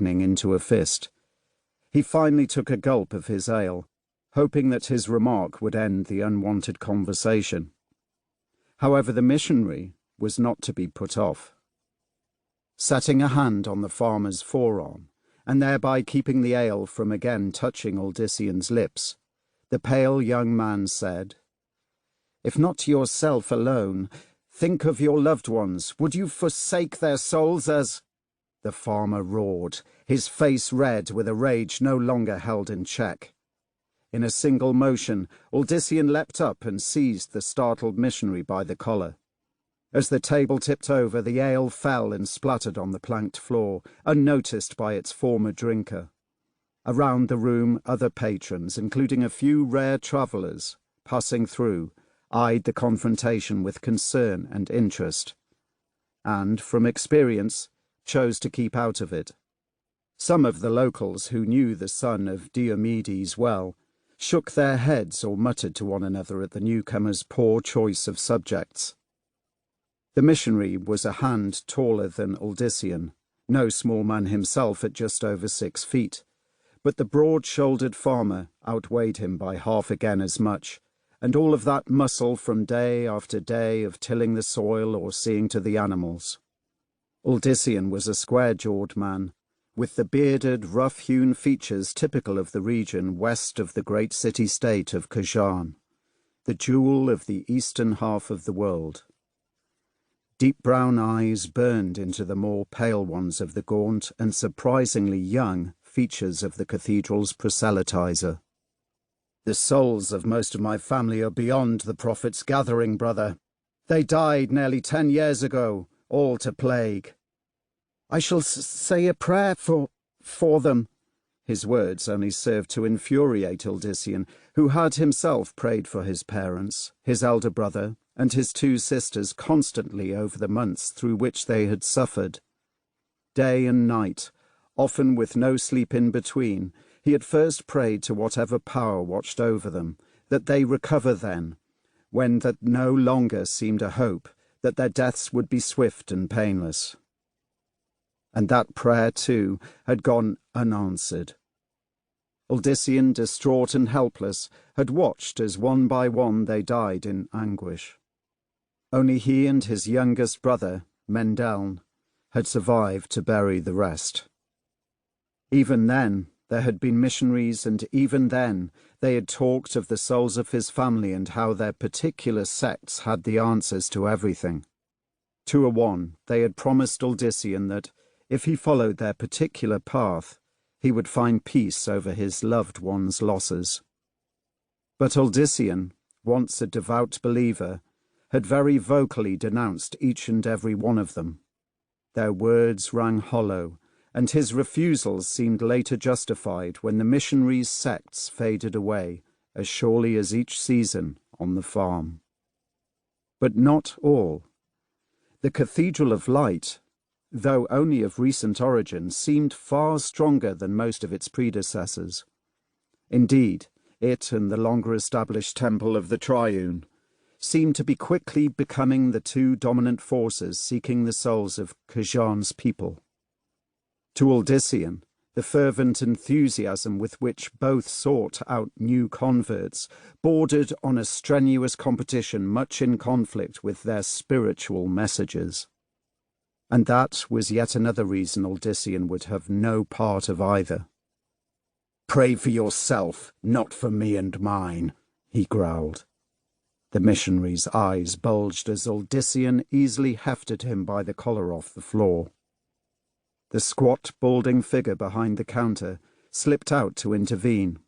tightening into a fist. He finally took a gulp of his ale, hoping that his remark would end the unwanted conversation. However, the missionary was not to be put off. Setting a hand on the farmer's forearm, and thereby keeping the ale from again touching Aldician's lips, the pale young man said, "If not yourself alone, think of your loved ones. Would you forsake their souls as—" The farmer roared, his face red with a rage no longer held in check. In a single motion, Aldician leapt up and seized the startled missionary by the collar. As the table tipped over, the ale fell and splattered on the planked floor, unnoticed by its former drinker. Around the room, other patrons, including a few rare travellers, passing through, eyed the confrontation with concern and interest, and, from experience, chose to keep out of it. Some of the locals who knew the son of Diomedes well shook their heads or muttered to one another at the newcomer's poor choice of subjects. The missionary was a hand taller than Aldician, no small man himself at just over 6 feet, but the broad-shouldered farmer outweighed him by half again as much, and all of that muscle from day after day of tilling the soil or seeing to the animals. Aldician was a square-jawed man, with the bearded, rough-hewn features typical of the region west of the great city-state of Khajan, the jewel of the eastern half of the world. Deep brown eyes burned into the more pale ones of the gaunt and surprisingly young features of the cathedral's proselytizer. "The souls of most of my family are beyond the prophet's gathering, brother. They died nearly 10 years ago, all to plague." "I shall say a prayer for them." His words only served to infuriate Aldician, who had himself prayed for his parents, his elder brother, and his 2 sisters constantly over the months through which they had suffered. Day and night, often with no sleep in between, he had first prayed to whatever power watched over them, that they recover then, when that no longer seemed a hope, that their deaths would be swift and painless. And that prayer, too, had gone unanswered. Aldician, distraught and helpless, had watched as one by one they died in anguish. Only he and his youngest brother, Mendeln, had survived to bury the rest. Even then, there had been missionaries, and even then, they had talked of the souls of his family and how their particular sects had the answers to everything. 2-1, they had promised Aldician that, if he followed their particular path, he would find peace over his loved one's losses. But Aldician, once a devout believer, had very vocally denounced each and every one of them. Their words rang hollow, and his refusals seemed later justified when the missionaries' sects faded away, as surely as each season on the farm. But not all. The Cathedral of Light, though only of recent origin, seemed far stronger than most of its predecessors. Indeed, it and the longer-established Temple of the Triune seemed to be quickly becoming the 2 dominant forces seeking the souls of Khajan's people. To Aldician, the fervent enthusiasm with which both sought out new converts bordered on a strenuous competition much in conflict with their spiritual messages. And that was yet another reason Aldician would have no part of either. "Pray for yourself, not for me and mine," he growled. The missionary's eyes bulged as Aldician easily hefted him by the collar off the floor. The squat, balding figure behind the counter slipped out to intervene.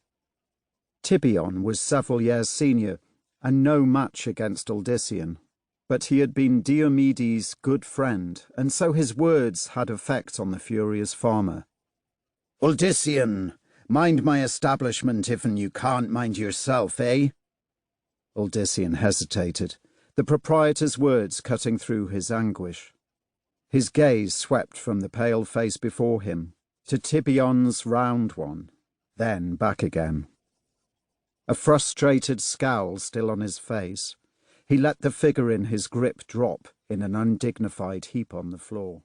Tibion was several years senior and no match against Aldician, but he had been Diomedes' good friend, and so his words had effect on the furious farmer. "Aldician, mind my establishment if'n you can't mind yourself, eh?" Aldician hesitated, the proprietor's words cutting through his anguish. His gaze swept from the pale face before him to Tibion's round one, then back again. A frustrated scowl still on his face, he let the figure in his grip drop in an undignified heap on the floor.